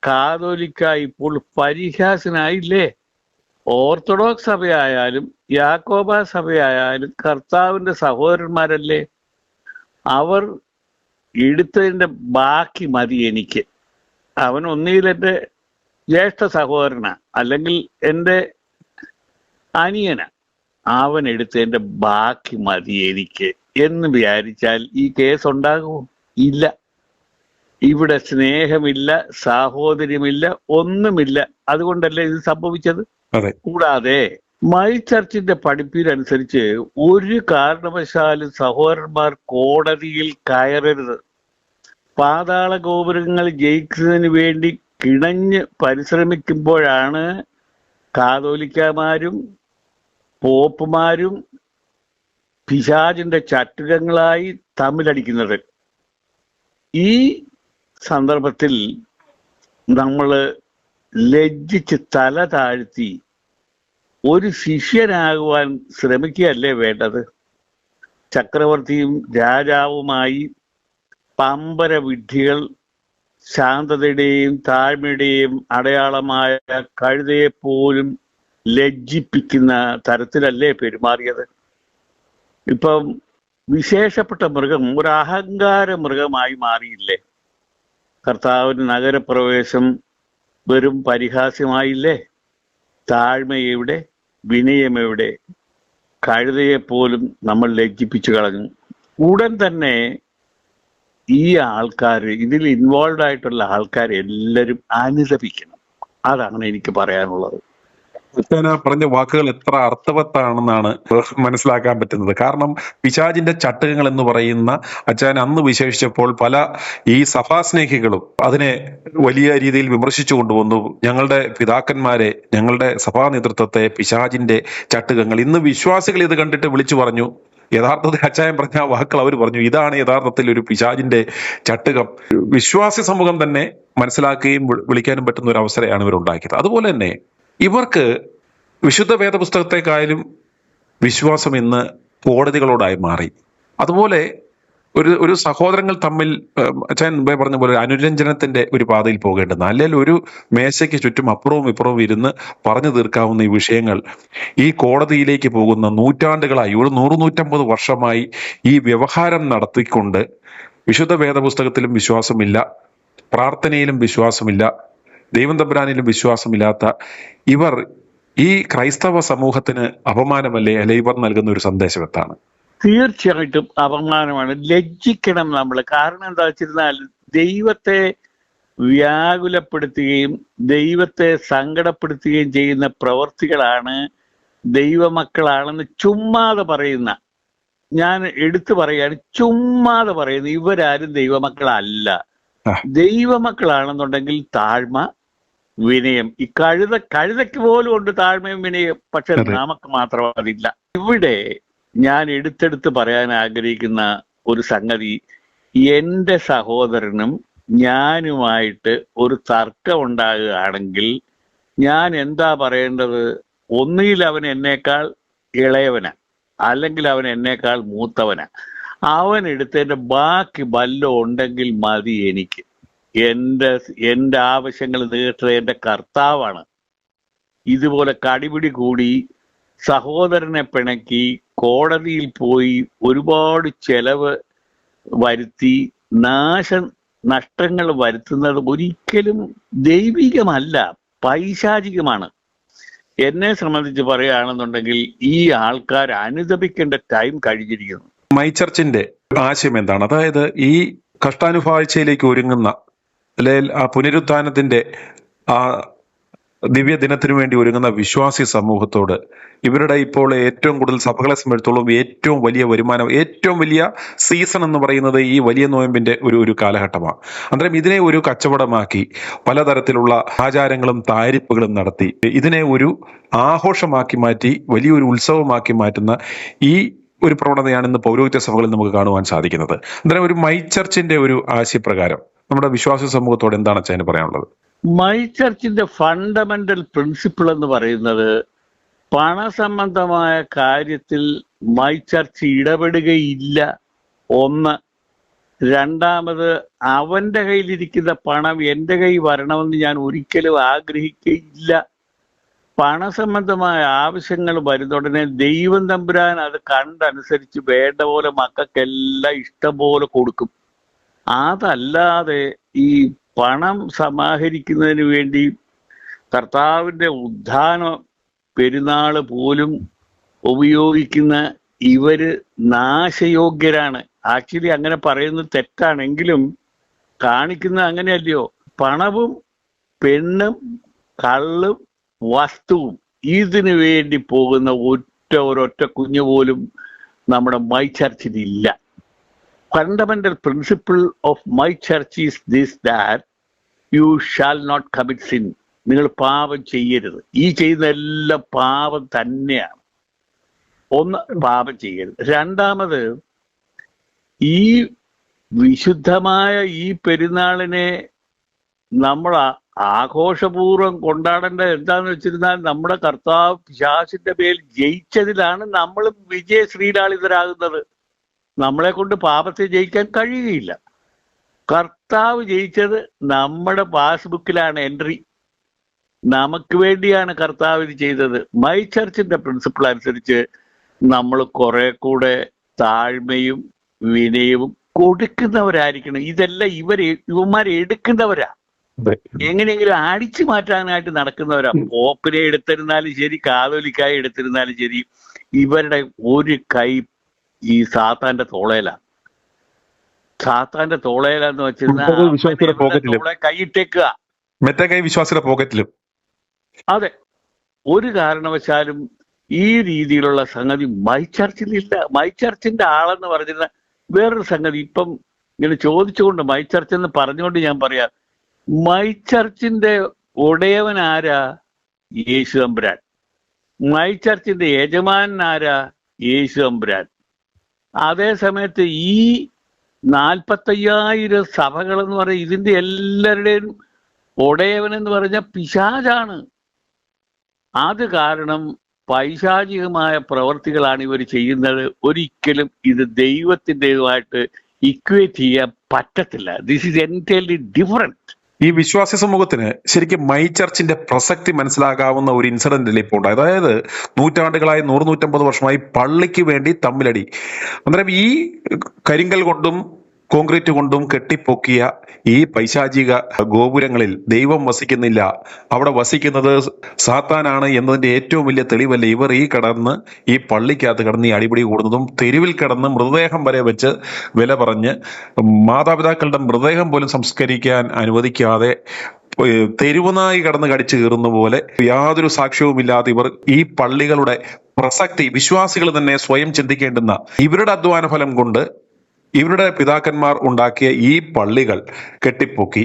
കാതോലിക്ക ഇപ്പോൾ പരിഹാസനായില്ലേ? ഓർത്തഡോക്സ് സഭയായാലും യാക്കോബ സഭയായാലും കർത്താവിന്റെ സഹോദരന്മാരല്ലേ? അവർ എടുത്തതിന്റെ ബാക്കി മതി എനിക്ക്. അവൻ ഒന്നുകിൽ എൻ്റെ ജ്യേഷ്ഠ സഹോദരനാ, അല്ലെങ്കിൽ എൻ്റെ അനിയനാ. അവൻ എടുത്തതിന്റെ ബാക്കി മതി എനിക്ക് എന്ന് വിചാരിച്ചാൽ ഈ കേസ് ഉണ്ടാകുമോ? ഇല്ല. ഇവിടെ സ്നേഹമില്ല, സാഹോദര്യമില്ല, ഒന്നുമില്ല. അതുകൊണ്ടല്ലേ ഇത് സംഭവിച്ചത്. കൂടാതെ മൈ ചർച്ചിന്റെ പഠിപ്പിനനുസരിച്ച് ഒരു കാരണവശാലും സഹോദരന്മാർ കോടതിയിൽ കയറരുത്. പാതാള ഗോപുരങ്ങൾ ജയിക്കുന്നതിന് വേണ്ടി കിണഞ്ഞ് പരിശ്രമിക്കുമ്പോഴാണ് കാതോലിക്കമാരും പോപ്പുമാരും പിശാചിന്റെ ചട്ടുകങ്ങളായി തമ്മിലടിക്കുന്നത്. ഈ സന്ദർഭത്തിൽ നമ്മൾ ലജ്ജിച്ച് തല താഴ്ത്തി ഒരു ശിഷ്യനാകുവാൻ ശ്രമിക്കുകയല്ലേ വേണ്ടത്? ചക്രവർത്തിയും രാജാവുമായി പമ്പര വിഡ്ഢികൾ ശാന്തതയുടെയും താഴ്മയുടെയും അടയാളമായ കഴുതയെപ്പോലും ലജ്ജിപ്പിക്കുന്ന തരത്തിലല്ലേ പെരുമാറിയത്? ഇപ്പം വിശേഷപ്പെട്ട മൃഗം ഒരു അഹങ്കാര മൃഗമായി മാറിയില്ലേ? കർത്താവിന് നഗരപ്രവേശം വെറും പരിഹാസ്യമായില്ലേ? താഴ്മയെവിടെ, വിനയമെവിടെ? കഴുതയെപ്പോലും നമ്മൾ ലജ്ജിപ്പിച്ചു കളഞ്ഞു. ഉടൻ തന്നെ ഈ ആൾക്കാർ, ഇതിൽ ഇൻവോൾവ് ആയിട്ടുള്ള ആൾക്കാർ എല്ലാവരും അനുദപിക്കണം. അതാണ് എനിക്ക് പറയാനുള്ളത്. അച്ഛൻ പറഞ്ഞ വാക്കുകൾ എത്ര അർത്ഥവത്താണെന്നാണ് മനസ്സിലാക്കാൻ പറ്റുന്നത്. കാരണം പിശാചിന്റെ ചട്ടുകങ്ങൾ എന്ന് പറയുന്ന അച്ഛൻ അന്ന് വിശേഷിച്ചപ്പോൾ പല ഈ സഭാസ്നേഹികളും അതിനെ വലിയ രീതിയിൽ വിമർശിച്ചു കൊണ്ടുവന്നു. ഞങ്ങളുടെ പിതാക്കന്മാരെ, ഞങ്ങളുടെ സഭാ നേതൃത്വത്തെ പിശാചിന്റെ ചട്ടുകങ്ങൾ. ഇന്ന് വിശ്വാസികൾ ഇത് കണ്ടിട്ട് വിളിച്ചു പറഞ്ഞു. യഥാർത്ഥത്തിൽ അച്ചായൻ പറഞ്ഞ വാക്കുകൾ അവർ പറഞ്ഞു, ഇതാണ് യഥാർത്ഥത്തിൽ ഒരു പിശാചിന്റെ ചട്ടുകം. വിശ്വാസി സമൂഹം തന്നെ മനസ്സിലാക്കുകയും വിളിക്കാനും പറ്റുന്ന ഒരു അവസരമാണ് ഇവർ ഉണ്ടാക്കിയത്. അതുപോലെ തന്നെ ഇവർക്ക് വിശുദ്ധ വേദപുസ്തകത്തെക്കാളും വിശ്വാസം ഇന്ന് കോടതികളോടായി മാറി. അതുപോലെ ഒരു സഹോദരങ്ങൾ തമ്മിൽ അച്ഛൻ മുമ്പേ പറഞ്ഞ പോലെ അനുരഞ്ജനത്തിന്റെ ഒരു പാതയിൽ പോകേണ്ടുന്ന, അല്ലെങ്കിൽ ഒരു മേശയ്ക്ക് ചുറ്റും അപ്പുറവും ഇപ്പുറവും ഇരുന്ന് പറഞ്ഞു തീർക്കാവുന്ന ഈ വിഷയങ്ങൾ ഈ കോടതിയിലേക്ക് പോകുന്ന നൂറ്റാണ്ടുകളായി, ഒരു 100-150 വർഷമായി ഈ വ്യവഹാരം നടത്തിക്കൊണ്ട് വിശുദ്ധ വേദപുസ്തകത്തിലും വിശ്വാസമില്ല, പ്രാർത്ഥനയിലും വിശ്വാസമില്ല, ദൈവം തമ്പുരാനിലും വിശ്വാസമില്ലാത്ത ഇവർ ഈ ക്രൈസ്തവ സമൂഹത്തിന് അപമാനമല്ലേ? അല്ലെ ഇവർ നൽകുന്ന ഒരു സന്ദേശം എത്താണ്? തീർച്ചയായിട്ടും അപമാനമാണ്. ലജ്ജിക്കണം നമ്മൾ. കാരണം എന്താ വെച്ചിരുന്നാൽ ദൈവത്തെ വ്യാകുലപ്പെടുത്തുകയും ദൈവത്തെ സങ്കടപ്പെടുത്തുകയും ചെയ്യുന്ന പ്രവർത്തികളാണ് ദൈവമക്കളാണെന്ന് ചുമ്മാതെ പറയുന്ന, ഞാൻ എടുത്തു പറയാണ്, ചുമ്മാതെ പറയുന്ന ഇവരാരും ദൈവമക്കളല്ല. ദൈവമക്കളാണെന്നുണ്ടെങ്കിൽ താഴ്മ, വിനയം. ഈ കഴുതയ്ക്ക് പോലും ഉണ്ട് താഴ്മയും വിനയം. പക്ഷെ നമുക്ക് മാത്രം അതില്ല. ഇവിടെ ഞാൻ എടുത്തെടുത്ത് പറയാൻ ആഗ്രഹിക്കുന്ന ഒരു സംഗതി, എൻ്റെ സഹോദരനും ഞാനുമായിട്ട് ഒരു തർക്കം ഉണ്ടാകുകയാണെങ്കിൽ ഞാൻ എന്താ പറയേണ്ടത്? ഒന്നുകിൽ അവൻ എന്നേക്കാൾ ഇളയവനാ, അല്ലെങ്കിൽ അവൻ എന്നേക്കാൾ മൂത്തവനാ. അവൻ എടുത്തതിൻ്റെ ബാക്കി വല്ലതും ഉണ്ടെങ്കിൽ മതി എനിക്ക്. എൻ്റെ ആവശ്യങ്ങൾ നീട്ടുന്നത് എൻ്റെ കർത്താവാണ്. ഇതുപോലെ കടിപിടി കൂടി സഹോദരനെ പിണക്കി കോടതിയിൽ പോയി ഒരുപാട് ചെലവ് വരുത്തി നഷ്ടങ്ങൾ വരുത്തുന്നത് ഒരിക്കലും ദൈവികമല്ല. പൈശാചികമാണ്. എന്നെ സംബന്ധിച്ച് പറയുകയാണെന്നുണ്ടെങ്കിൽ ഈ ആൾക്കാർ അനുദപിക്കേണ്ട ടൈം കഴിഞ്ഞിരിക്കുന്നു. മൈ ചർച്ചിന്റെ ആശയം എന്താണ്? അതായത് ഈ കഷ്ടാനുഭവാഴ്ചയിലേക്ക് ഒരുങ്ങുന്ന, അല്ലെങ്കിൽ ആ പുനരുത്ഥാനത്തിന്റെ ആ ദിവ്യ ദിനത്തിനു വേണ്ടി ഒരുങ്ങുന്ന വിശ്വാസി സമൂഹത്തോട് ഇവരുടെ ഇപ്പോൾ ഏറ്റവും കൂടുതൽ സഭകളെ സംബന്ധിച്ചിടത്തോളം ഏറ്റവും വലിയ വരുമാനം, ഏറ്റവും വലിയ സീസൺ എന്ന് പറയുന്നത് ഈ വലിയ നോയമ്പിന്റെ ഒരു കാലഘട്ടമാണ്. അന്നേരം ഇതിനെ ഒരു കച്ചവടമാക്കി പലതരത്തിലുള്ള ആചാരങ്ങളും താരിപ്പുകളും നടത്തി ഇതിനെ ഒരു ആഘോഷമാക്കി മാറ്റി വലിയൊരു ഉത്സവമാക്കി മാറ്റുന്ന ഈ ഒരു പ്രവണതയാണ് ഇന്ന് പൗരോഹിത്യ സഭകളിൽ നമുക്ക് കാണുവാൻ സാധിക്കുന്നത്. അന്നേരം ഒരു മൈ ചർച്ചിന്റെ ഒരു ആശയപ്രകാരം നമ്മുടെ വിശ്വാസി സമൂഹത്തോട് എന്താണ് അതിന് പറയാനുള്ളത്? മൈ ചർച്ചിന്റെ ഫണ്ടമെന്റൽ പ്രിൻസിപ്പിൾ എന്ന് പറയുന്നത് പണസംബന്ധമായ കാര്യത്തിൽ മൈ ചർച്ച് ഇടപെടുകയില്ല. ഒന്ന്. രണ്ടാമത്, അവന്റെ കയ്യിലിരിക്കുന്ന പണം എൻ്റെ കൈ വരണമെന്ന് ഞാൻ ഒരിക്കലും ആഗ്രഹിക്കുകയില്ല. പണസംബന്ധമായ ആവശ്യങ്ങൾ വരുന്നുടനെ ദൈവം തമ്പുരാൻ അത് കണ്ടനുസരിച്ച് വേണ്ട പോലെ മക്കൾക്കെല്ലാം ഇഷ്ടം പോലെ കൊടുക്കും. അതല്ലാതെ ഈ പണം സമാഹരിക്കുന്നതിന് വേണ്ടി കർത്താവിൻ്റെ ഉദ്ധാന പെരുന്നാള് പോലും ഉപയോഗിക്കുന്ന ഇവര് നാശയോഗ്യരാണ്. ആക്ച്വലി അങ്ങനെ പറയുന്നത് തെറ്റാണെങ്കിലും കാണിക്കുന്നത് അങ്ങനെയല്ലയോ? പണവും പെണ്ണും കള്ളും വസ്തുവും ഇതിനു വേണ്ടി പോകുന്ന ഒരൊറ്റ കുഞ്ഞു പോലും നമ്മുടെ മൈ ചർച്ചിലില്ല. Fundamental principle of my church is this, that you shall not commit sin. നിങ്ങൾ പാപം ചെയ്യരുത്. ഈ ചെയ്യുന്ന എല്ലാം പാപം തന്നെയാണ്. ഒന്ന്, പാപം ചെയ്യരുത്. രണ്ടാമത്, ഈ വിശുദ്ധമായ ഈ പെരുന്നാളിനെ നമ്മൾ ആഘോഷപൂർവ്വം കൊണ്ടാടേണ്ടത് എന്താന്ന് വെച്ചിരുന്നാൽ നമ്മുടെ കർത്താവ് പിശാചിന്റെ മേൽ ജയിച്ചതിലാണ് നമ്മൾ വിജയശ്രീലാളിതരാകുന്നത്. നമ്മളെ കൊണ്ട് പാപത്തെ ജയിക്കാൻ കഴിയുകയില്ല. കർത്താവ് ജയിച്ചത് നമ്മുടെ പാസ്ബുക്കിലാണ് എൻട്രി. നമുക്ക് വേണ്ടിയാണ് കർത്താവ് ഇത് ചെയ്തത്. മൈ ചർച്ചിന്റെ പ്രിൻസിപ്പിൾ അനുസരിച്ച് നമ്മൾ കുറെ കൂടെ താഴ്മയും വിനയവും കൊടുക്കുന്നവരായിരിക്കണം. ഇതെല്ലാം ഇവന്മാരെ എടുക്കുന്നവരാ, എങ്ങനെയെങ്കിലും അടിച്ചു മാറ്റാനായിട്ട് നടക്കുന്നവരാ. പോപ്പിനെ എടുത്തിരുന്നാലും ശരി, കാതോലിക്കായി എടുത്തിരുന്നാലും ശരി, ഇവരുടെ ഒരു കൈ ഈ സാത്താന്റെ തോളയിലാണ്. സാത്താന്റെ തോളയിലാന്ന് വെച്ചിരുന്ന കൈയിട്ടേക്കുക, മറ്റേ കൈ വിശ്വാസിയുടെ പോക്കറ്റിലും. അതെ, ഒരു കാരണവശാലും ഈ രീതിയിലുള്ള സംഗതി മൈ ചർച്ചിലില്ല. മൈ ചർച്ചിന്റെ ആളെന്ന് പറഞ്ഞിരുന്ന വേറൊരു സംഗതി ഇപ്പം ഇങ്ങനെ ചോദിച്ചുകൊണ്ട് മൈ ചർച്ച് എന്ന് പറഞ്ഞുകൊണ്ട് ഞാൻ പറയാം, മൈ ചർച്ചിന്റെ ഉടയവൻ ആരാ? യേശു തമ്പുരാൻ. മൈ ചർച്ചിന്റെ യജമാനൻ ആരാ? യേശു തമ്പുരാൻ. അതേ സമയത്ത് ഈ 45,000 സഭകളെന്ന് പറഞ്ഞ ഇതിന്റെ എല്ലാവരുടെയും ഉടയവനെന്ന് പറഞ്ഞ പിശാചാണ്. അത് കാരണം പൈശാചികമായ പ്രവർത്തികളാണ് ഇവർ ചെയ്യുന്നത്. ഒരിക്കലും ഇത് ദൈവത്തിൻ്റെതുമായിട്ട് ഇക്വേറ്റ് ചെയ്യാൻ പറ്റത്തില്ല. This is entirely different. ഈ വിശ്വാസി സമൂഹത്തിന് ശരിക്കും മൈ ചർച്ചിന്റെ പ്രസക്തി മനസ്സിലാകാവുന്ന ഒരു ഇൻസിഡന്റിൽ ഇപ്പോൾ ഉണ്ട്. അതായത് നൂറ്റാണ്ടുകളായി 100-150 വർഷമായി പള്ളിക്ക് വേണ്ടി തമ്മിലടി. അന്നേരം ഈ കരിങ്കൽ കൊണ്ടും കോൺക്രീറ്റ് കൊണ്ടും കെട്ടിപ്പൊക്കിയ ഈ പൈശാചിക ഗോപുരങ്ങളിൽ ദൈവം വസിക്കുന്നില്ല, അവിടെ വസിക്കുന്നത് സാത്താനാണ് എന്നതിന്റെ ഏറ്റവും വലിയ തെളിവല്ലേ ഇവർ ഈ പള്ളിക്കകത്ത് കിടന്ന് ഈ അടിപിടി കൂടുന്നതും, തെരുവിൽ കിടന്ന് മൃതദേഹം വരെ വെച്ച് വില പറഞ്ഞ് മാതാപിതാക്കളുടെ മൃതദേഹം പോലും സംസ്കരിക്കാൻ അനുവദിക്കാതെ തെരുവുനായി കടന്ന് കടിച്ചു കീറുന്ന പോലെ യാതൊരു സാക്ഷ്യവുമില്ലാതെ ഇവർ ഈ പള്ളികളുടെ പ്രസക്തി വിശ്വാസികൾ തന്നെ സ്വയം ചിന്തിക്കേണ്ടുന്ന ഇവരുടെ അധ്വാന ഫലം കൊണ്ട് ഇവരുടെ പിതാക്കന്മാർ ഉണ്ടാക്കിയ ഈ പള്ളികൾ കെട്ടിപ്പൊക്കി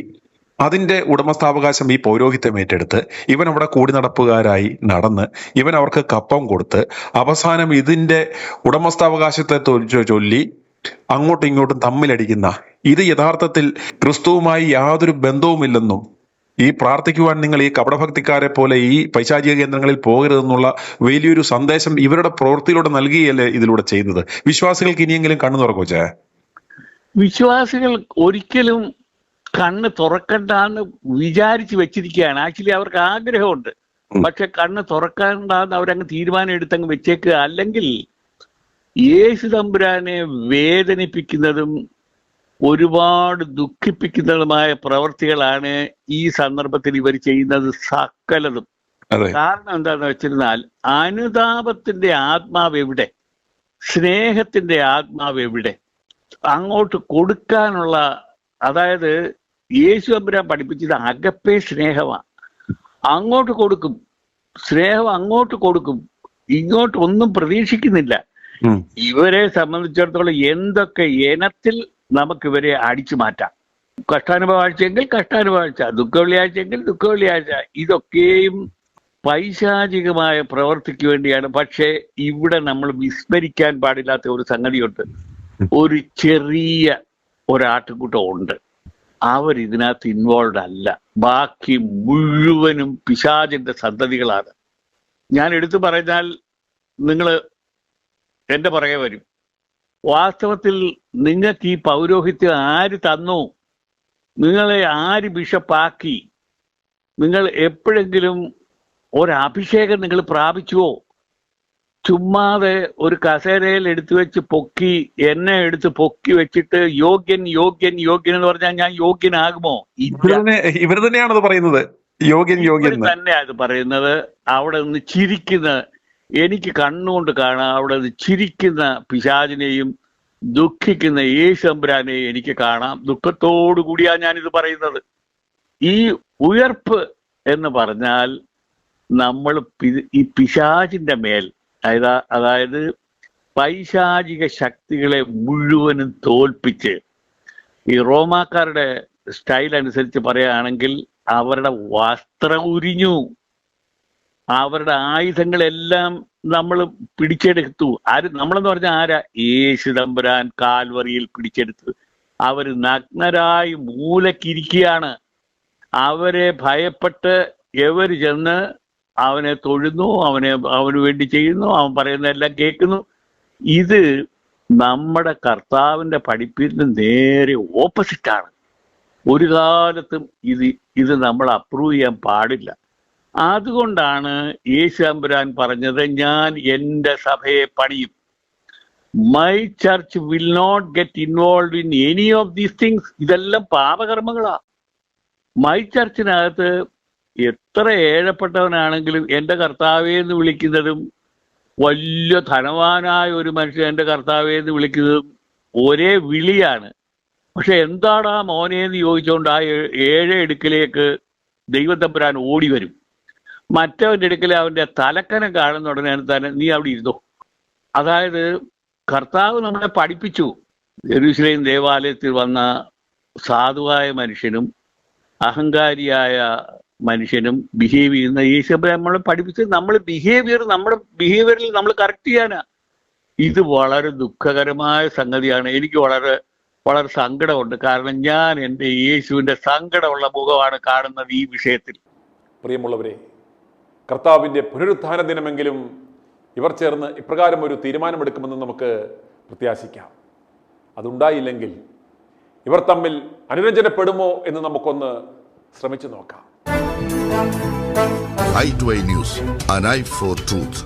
അതിന്റെ ഉടമസ്ഥാവകാശം ഈ പൗരോഹിത്യം ഏറ്റെടുത്ത് ഇവൻ അവിടെ കൂടി നടപ്പുകാരായി നടന്ന് ഇവൻ അവർക്ക് കപ്പം കൊടുത്ത് അവസാനം ഇതിന്റെ ഉടമസ്ഥാവകാശത്തെ ചൊല്ലി അങ്ങോട്ടും ഇങ്ങോട്ടും തമ്മിലടിക്കുന്ന ഇത് യഥാർത്ഥത്തിൽ ക്രിസ്തുവുമായി യാതൊരു ബന്ധവുമില്ലെന്നും ഈ പ്രാർത്ഥിക്കുവാൻ നിങ്ങൾ ഈ കപടഭക്തിക്കാരെ പോലെ ഈ പൈശാചിക കേന്ദ്രങ്ങളിൽ പോകരുതെന്നുള്ള വലിയൊരു സന്ദേശം ഇവരുടെ പ്രവൃത്തിയിലൂടെ നൽകിയല്ലേ ഇതിലൂടെ ചെയ്യുന്നത്. വിശ്വാസികൾക്ക് ഇനിയെങ്കിലും കണ്ണു തുറക്കോ ചേ? വിശ്വാസികൾ ഒരിക്കലും കണ്ണ് തുറക്കണ്ടെന്ന് വിചാരിച്ച് വെച്ചിരിക്കുകയാണ്. ആക്ച്വലി അവർക്ക് ആഗ്രഹമുണ്ട്, പക്ഷെ കണ്ണ് തുറക്കണ്ടെന്ന് അവരങ്ങ് തീരുമാനം എടുത്തങ്ങ് വെച്ചേക്കുക. അല്ലെങ്കിൽ യേശു തമ്പുരാനെ വേദനിപ്പിക്കുന്നതും ഒരുപാട് ദുഃഖിപ്പിക്കുന്നതുമായ പ്രവൃത്തികളാണ് ഈ സന്ദർഭത്തിൽ ഇവർ ചെയ്യുന്നത് സകലതും. അതെ. കാരണം എന്താന്ന് വെച്ചിരുന്നാൽ അനുതാപത്തിന്റെ ആത്മാവ് എവിടെ, സ്നേഹത്തിന്റെ ആത്മാവ് എവിടെ? അങ്ങോട്ട് കൊടുക്കാനുള്ള, അതായത് യേശു തമ്പുരാൻ പഠിപ്പിച്ചത് അഗപ്പേ സ്നേഹമാണ്. അങ്ങോട്ട് കൊടുക്കും, സ്നേഹം അങ്ങോട്ട് കൊടുക്കും, ഇങ്ങോട്ട് ഒന്നും പ്രതീക്ഷിക്കുന്നില്ല. ഇവരെ സംബന്ധിച്ചിടത്തോളം എന്തൊക്കെ ഇനത്തിൽ നമുക്ക് ഇവരെ അടിച്ചു മാറ്റാം. കഷ്ടാനുഭവ ആഴ്ചയെങ്കിൽ കഷ്ടാനുഭവ ആഴ്ച, ദുഃഖ വെള്ളിയാഴ്ചയെങ്കിൽ ദുഃഖ വെള്ളിയാഴ്ച, ഇതൊക്കെയും പൈശാചികമായ പ്രവൃത്തിക്ക് വേണ്ടിയാണ്. പക്ഷേ ഇവിടെ നമ്മൾ വിസ്മരിക്കാൻ പാടില്ലാത്ത ഒരു സംഗതിയുണ്ട്. ഒരു ചെറിയ ഒരാട്ടുകൂട്ടം ഉണ്ട്, അവരിതിനകത്ത് ഇൻവോൾവ് അല്ല. ബാക്കി മുഴുവനും പിശാചിന്റെ സന്തതികളാണ്. ഞാൻ എടുത്തു പറഞ്ഞാൽ നിങ്ങൾ എൻ്റെ പുറകെ വരും. വാസ്തവത്തിൽ നിങ്ങൾക്ക് ഈ പൗരോഹിത്യം ആര് തന്നു? നിങ്ങളെ ആര് ബിഷപ്പാക്കി? നിങ്ങൾ എപ്പോഴെങ്കിലും ഒരഭിഷേകം നിങ്ങൾ പ്രാപിച്ചുവോ? ചുമ്മാതെ ഒരു കസേരയിൽ എടുത്തു വെച്ച് പൊക്കി, എന്നെ എടുത്ത് പൊക്കി വെച്ചിട്ട് യോഗ്യൻ യോഗ്യൻ യോഗ്യൻ എന്ന് പറഞ്ഞാൽ ഞാൻ യോഗ്യനാകുമോ? ഇവർ തന്നെയാണത് പറയുന്നത്, യോഗ്യൻ യോഗ്യൻ തന്നെയാ അത് പറയുന്നത്. അവിടെ നിന്ന് ചിരിക്കുന്ന, എനിക്ക് കണ്ണുകൊണ്ട് കാണാം, അവിടെ നിന്ന് ചിരിക്കുന്ന പിശാചിനെയും ദുഃഖിക്കുന്ന യേശു തമ്പുരാനെയും എനിക്ക് കാണാം. ദുഃഖത്തോടു കൂടിയാ ഞാനിത് പറയുന്നത്. ഈ ഉയർപ്പ് എന്ന് പറഞ്ഞാൽ നമ്മൾ ഈ പിശാചിന്റെ മേൽ, അതായത് പൈശാചിക ശക്തികളെ മുഴുവനും തോൽപ്പിച്ച്, ഈ റോമാക്കാരുടെ സ്റ്റൈൽ അനുസരിച്ച് പറയുകയാണെങ്കിൽ അവരുടെ വസ്ത്രം ഉരിഞ്ഞു, അവരുടെ ആയുധങ്ങളെല്ലാം നമ്മൾ പിടിച്ചെടുത്തു. നമ്മളെന്ന് പറഞ്ഞാൽ ആരാ? യേശു തമ്പുരാൻ കാൽവറിയിൽ പിടിച്ചെടുത്തു. അവർ നഗ്നരായി മൂലക്കിരിക്കുകയാണ്. അവരെ ഭയപ്പെട്ട് എവര് ചെന്ന് അവനെ തൊഴുന്നു, അവന് വേണ്ടി ചെയ്യുന്നു, അവൻ പറയുന്നതെല്ലാം കേൾക്കുന്നു. ഇത് നമ്മുടെ കർത്താവിന്റെ പഠിപ്പിന് നേരെ ഓപ്പോസിറ്റാണ്. ഒരു കാലത്തും ഇത് നമ്മൾ അപ്രൂവ് ചെയ്യാൻ പാടില്ല. അതുകൊണ്ടാണ് യേശു തമ്പുരാൻ പറഞ്ഞത്, ഞാൻ എൻ്റെ സഭയെ പണിയും. My church will not get involve in any of these things. ഇതെല്ലാം പാപകർമ്മങ്ങളാ. മൈ ചർച്ചിനകത്ത് എത്ര ഏഴപ്പെട്ടവനാണെങ്കിലും എൻ്റെ കർത്താവേ എന്ന് വിളിക്കുന്നതും, വലിയ ധനവാനായ ഒരു മനുഷ്യൻ എൻ്റെ കർത്താവേ എന്ന് വിളിക്കുന്നതും ഒരേ വിളിയാണ്. പക്ഷെ എന്താടാ മോനേന്ന് ചോദിച്ചുകൊണ്ട് ആ ഏഴ് അടുക്കിലേക്ക് ദൈവത്തമ്പുരാൻ ഓടി വരും. മറ്റവൻ്റെ അടുക്കൽ അവൻ്റെ തലക്കനം കാണുന്ന ഉടനെ തന്നെ നീ അവിടെ ഇരുന്നോ. അതായത് കർത്താവ് നമ്മളെ പഠിപ്പിച്ചു. യെരൂശലേം ദേവാലയത്തിൽ വന്ന സാധുവായ മനുഷ്യനും അഹങ്കാരിയായ മനുഷ്യനും ബിഹേവ് ചെയ്യുന്ന യേശുവിനെ നമ്മളെ പഠിപ്പിച്ച് നമ്മുടെ ബിഹേവിയറിൽ നമ്മൾ കറക്റ്റ് ചെയ്യാനാ. ഇത് വളരെ ദുഃഖകരമായ സംഗതിയാണ്. എനിക്ക് വളരെ വളരെ സങ്കടമുണ്ട്. കാരണം ഞാൻ എൻ്റെ യേശുവിൻ്റെ സങ്കടമുള്ള മുഖമാണ് കാണുന്നത് ഈ വിഷയത്തിൽ. പ്രിയമുള്ളവരെ, കർത്താവിൻ്റെ പുനരുത്ഥാന ദിനമെങ്കിലും ഇവർ ചേർന്ന് ഇപ്രകാരം ഒരു തീരുമാനമെടുക്കുമെന്ന് നമുക്ക് പ്രത്യാശിക്കാം. അതുണ്ടായില്ലെങ്കിൽ ഇവർ തമ്മിൽ അനുരഞ്ജനപ്പെടുമോ എന്ന് നമുക്കൊന്ന് ശ്രമിച്ചു നോക്കാം. i2i News, an eye for truth.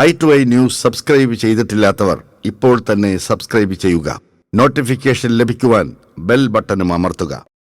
i2i News subscribe ചെയ്തിട്ടില്ലാത്തവർ ഇപ്പോൾ തന്നെ സബ്സ്ക്രൈബ് ചെയ്യുക. നോട്ടിഫിക്കേഷൻ ലഭിക്കുവാൻ ബെൽ ബട്ടണും അമർത്തുക.